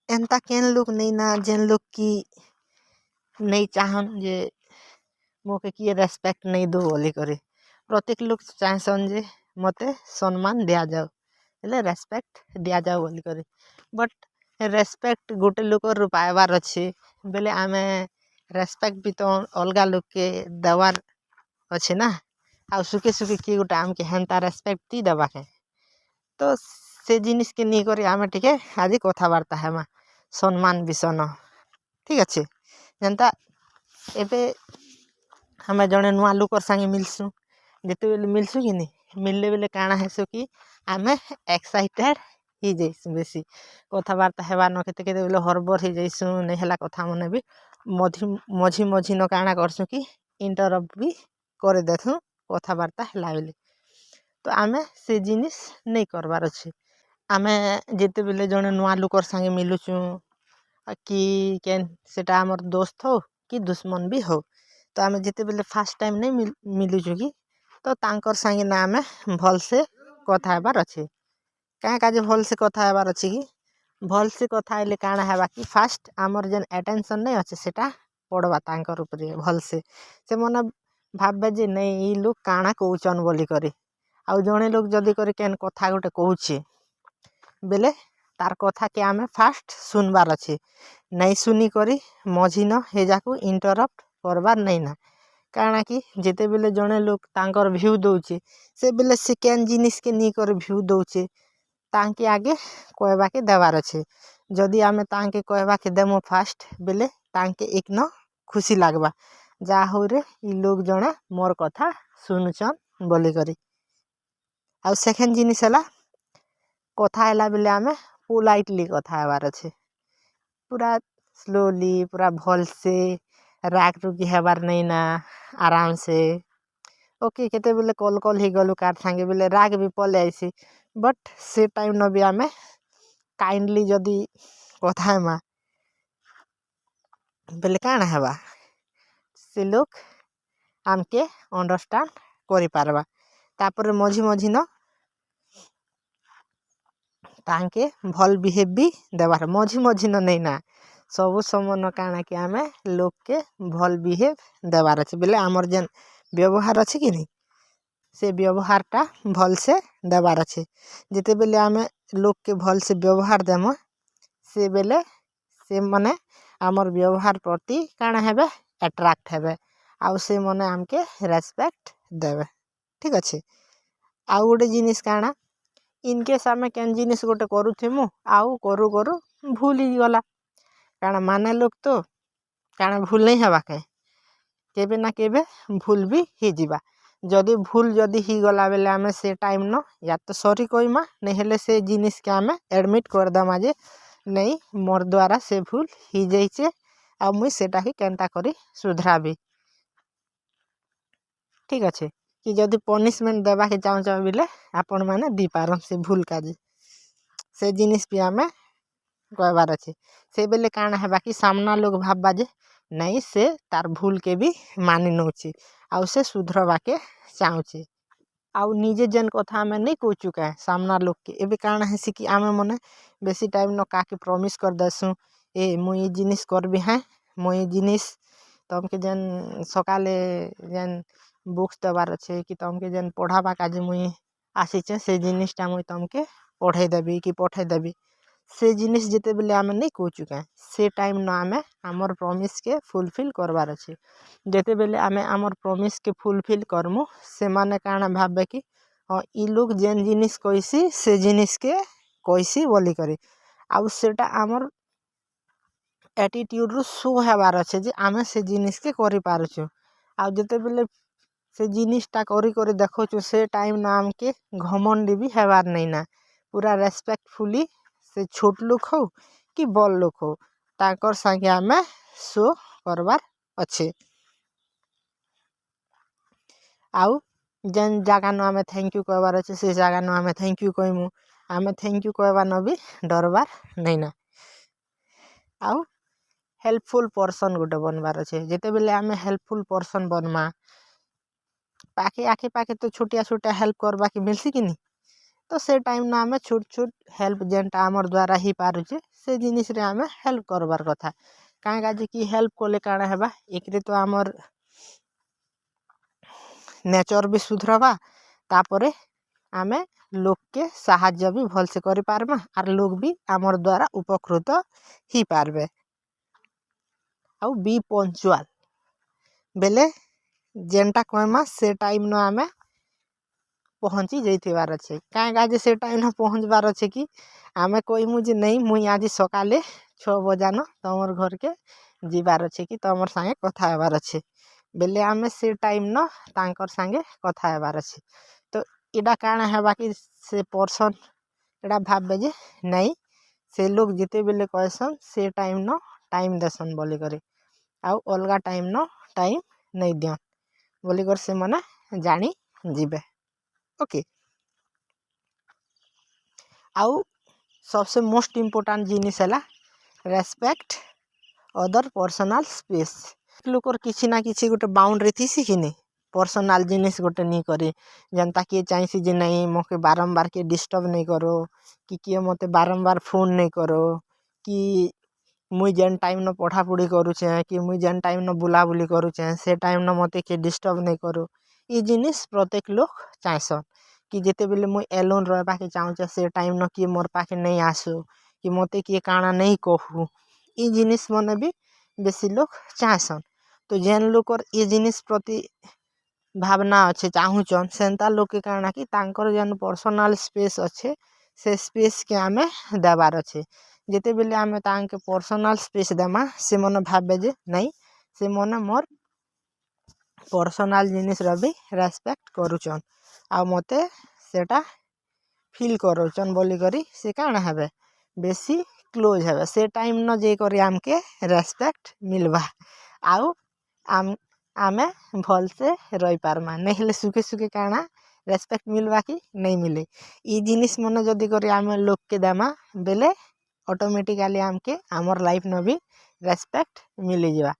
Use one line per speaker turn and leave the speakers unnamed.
एंता केन लोग नहीं ना जेन लोग की नहीं चाहन जे मोके किए रेस्पेक्ट नहीं दो बोली करे प्रत्येक लोग चाहसन जे मते सम्मान दिया जाओ हेले रेस्पेक्ट दिया जाओ बोली करे बट रेस्पेक्ट गोटे लोकर पाइबार अच्छे बेले आमे रेस्पेक्ट भी तो अलगा लोग के देवार अच्छे ना आ सुखे सुखे किए गोटे आमके हेन्ता रेस्पेक्ट दी देवा के तो से जिनिस के नहीं करी आमे टिके आज कथबार्ता हेमा सम्मान विषय ठीक अच्छे जेनता एबे हमें जड़े नुआ लोकर संगे मिलसु जिते बेले मिलसु कि नहीं मिलले बेले काना हेसु कि आमे एक्साइटेड ही जैसु बेसी कथबार्ता हेबा न केते केते बेले हरबर ही जैसु नहीं हला कथा मने भी मझी मझी न काना करसु कि इंटरप्ट भी करे देथु कथबार्ता हला बेले तो आमे से जिनिस नहीं करबार अच्छे आमे जिते बेले जड़े नुआ लोकर संगे मिलुचु कि केन सेटा हमर दोस्त हो कि दुश्मन भी हो तो आमे जिते बेले फास्ट टाइम नहीं मिलुचु कि तो तांकर संगे ना आमे भल से कथा हेबार अच्छे क्या काजे भल से कथा हेबार अच्छे कि भल से कथा हेले काना हेबा कि फास्ट आमर जेन अटेंशन नहीं अच्छे सेटा पड़वा तांकर ऊपर भल से मन भाबे जे नहीं ई लोग काना कहउचन बोली करे आउ जड़े लोग जदि करे केन कथा गोटे कहूचे बेले तार कथा के आमे फास्ट सुनबार अच्छे नहीं सुनी करी मझी न हे जाकू इंटरप्ट करबार नहीं ना कारणा कि जिते बेले जड़े लोग तांकर व्यू दौचे से बेले से केन जिनिस के नहीं कर व्यू दौचे तांके आगे कहबा के देवार अच्छे जदि आमे तांके कहबा के देमो फास्ट बेले तांके एक न खुशी लागबा जा हो रे ई लोग जड़े मोर कथा सुनुचन बोली करी आउ सेकेंड जिनिस हला कथा हेला बेले आमे पोलाइटली कथा हेबार अच्छे पूरा स्लोली पूरा भल से राग रुकी हेबार नहीं ना आराम से ओके केते बेले कल कल ही गलु कार संगे बेले राग भी पले आइसी बट से टाइम न भी आमे काइंडली जदि कथा हेमा बेले काना हेबा से लोग आमके अंडरस्टैंड करि पारबा तापर मझी मझी न तांके भल बिहेव भी देवार मझी मझी न नहीं ना सबु समय न काना कि आमे लोग के भल बिहेव देवार अच्छे बेले आमर जेन व्यवहार अच्छे कि नहीं से व्यवहार टा भल से देवार अच्छे जिते बेले आमे लोग के भल से व्यवहार देम से बेले से मने आमर व्यवहार प्रति काना हेबे अट्रैक्ट हेबे आउ से मने आमके रेस्पेक्ट देवे ठीक अच्छे आउ गोटे जिनिस काना इनकेस आमे केन जिनिस गोटे करूथिमु आउ करू करू भूल ही गला काना माने लोग तो काना भूल नहीं हेबा के केबे ना केबे भूल भी ही जीवा जदि भूल जदि ही गला बेले आमे से टाइम न या तो सॉरी कहिमा नहीं हेले से जिनिस के आमे एडमिट कर दमा जे नहीं मोर द्वारा से भूल ही जाइचे आ मुई सेटा ही केनता करी सुधराबी ठीक अच्छे कि जदि पनिशमेंट देवा के चाहू चाहू बिले आपण माने दी पारन से भूल काजे से जिनिस भी आमे कहबार अच्छे से बेले काना हेबा कि सामना लोग भाबबा जे नहीं से तार भूल के भी मानि नौचे आउ से सुधरवा के चाहूचे आउ निजे जेन कथा आमे नहीं कह चुका सामना लोग के एबे काना हेसी कि आमे मने बेसी टाइम न काके प्रॉमिस कर देसु ए मुई ई जिनिस करबी हैं मुई जिनिस तमके जेन सकाले जेन बुक्स देवार अच्छे कि तमके जेन पढ़ाबा काजे मुई आसीचे से जिनिसटा मुई तमके पढ़ाई देबी कि पठाई देबी से जिनिस जिते बेले आमे नहीं कह चुका से टाइम न आमे आमर प्रॉमिस के फुलफिल करबार अच्छे जिते बेले आमे आमर प्रॉमिस के फुलफिल करमु से माने काना भाबे कि ई लोग जेन जिनिस कइसी से जिनिस के कइसी बोली करे आउ सेटा आमर एटीट्यूड रु शो हेबार अच्छे जे आमे से जिनिस के करि पारुछु आउ जिते बेले से जिनिसटा करी करी देखोछु से टाइम ना आमके घमंडी भी हेबार नहीं ना पूरा रेस्पेक्टफुली से छोट लोग हो कि बड़ लोग हो ताकर संगे आमे शो करबार अच्छे आउ जेन जगह न आमे थैंक यू कहबार अच्छे से जगह न आमे थैंक यू कहमु आमे थैंक यू कहबा न भी डरबार नहीं ना आउ हेल्पफुल पर्सन गोटे बनबार अच्छे जिते बेले आमे हेल्पफुल पर्सन बनमा पाखे आखे पाखे तो छोटिया छोटिया हेल्प करबा के मिलसी कि नहीं तो से टाइम ना आम छोट छोट हेल्प जेनटा आमर द्वारा ही पारुचे से जिनिस रे आम हेल्प करबार कथा कहीं जे कि हेल्प कले काଣା हेबा एक तो आमर नेचर भी सुधरवा तापरे आमे लोक के साहाଯ୍य भी भल से करि पारमा आर लोग भी आमर द्वारा उपकृत ही पारबे। आउ बी पंचुअल बेले जेनटा कहमा से टाइम न आमे पहुँची जाइथिबार अच्छे कहीं से टाइम न पहुँचबार अच्छे कि आमे कहमु जे नहीं मुई आज सकाले 6 बजान तमर घर के जीवार अच्छे कि तमर संगे कथा हेबार अच्छे बेले आमे से टाइम न तांकर संगे कथा हेबार अच्छे। तो इडा काଣା हेबा कि से पर्सन एडा भाबे जे नहीं से लोग जिते बेले कहसन से टाइम न टाइम देसन बोली करे आउ अलगा टाइम न टाइम नहीं दियन बोली कर से मने जानी जीवे। ओके आउ सबसे मोस्ट इम्पोर्टेंट जिनिस है रेस्पेक्ट अदर पर्सनल स्पेस लोकर किसी ना किसी गोटे बाउंड्री थी कि नहीं पर्सनल जिनिस गोटे नहीं करे जनता किए चाहिए जे नहीं मोके बारंबार के डिस्टर्ब नहीं करो कि किए मते बारंबार फोन नहीं करो कि मुई जेन टाइम न पढ़ापढ़ी करुचे कि मुई जेन टाइम न बुलाबुली करुचे से टाइम न मते के डिस्टर्ब नहीं करो ये जिनिस प्रत्येक लोग चाहसन कि जिते बेले मुई एलोन रहबा के चाहूचे से टाइम न किए मोर पाखे नहीं आसो कि मते किए काଣା नहीं कहू ये जिनिस मने भी बेसी लोग चाहसन। तो जेन लोकर ये जिनिस प्रति भावना अच्छे चाहूचन सेंता लोग के काଣା कि तांकर जेन पर्सनल स्पेस अच्छे से स्पेस के आमे देवार अच्छे जिते बेले आमे तांके पर्सनल स्पेस देमा से मन भाबे जे नहीं से मन मोर पर्सनल जिनिस रवि रेस्पेक्ट करुचन आ मते सेटा फील करुचन बोली करी से काଣା हेबे बेसी क्लोज हेबे से टाइम न जे करी आमके रेस्पेक्ट मिलवा आउ आम आमे भल से रही पारमा नहीं हेले सुखे सुखे काଣା रेस्पेक्ट मिलवा कि नहीं मिले ई जिनिस मन जदि करी आमे लोग के देमा बेले ऑटोमेटिकली आमके आमर लाइफ न भी रेस्पेक्ट मिली जावा।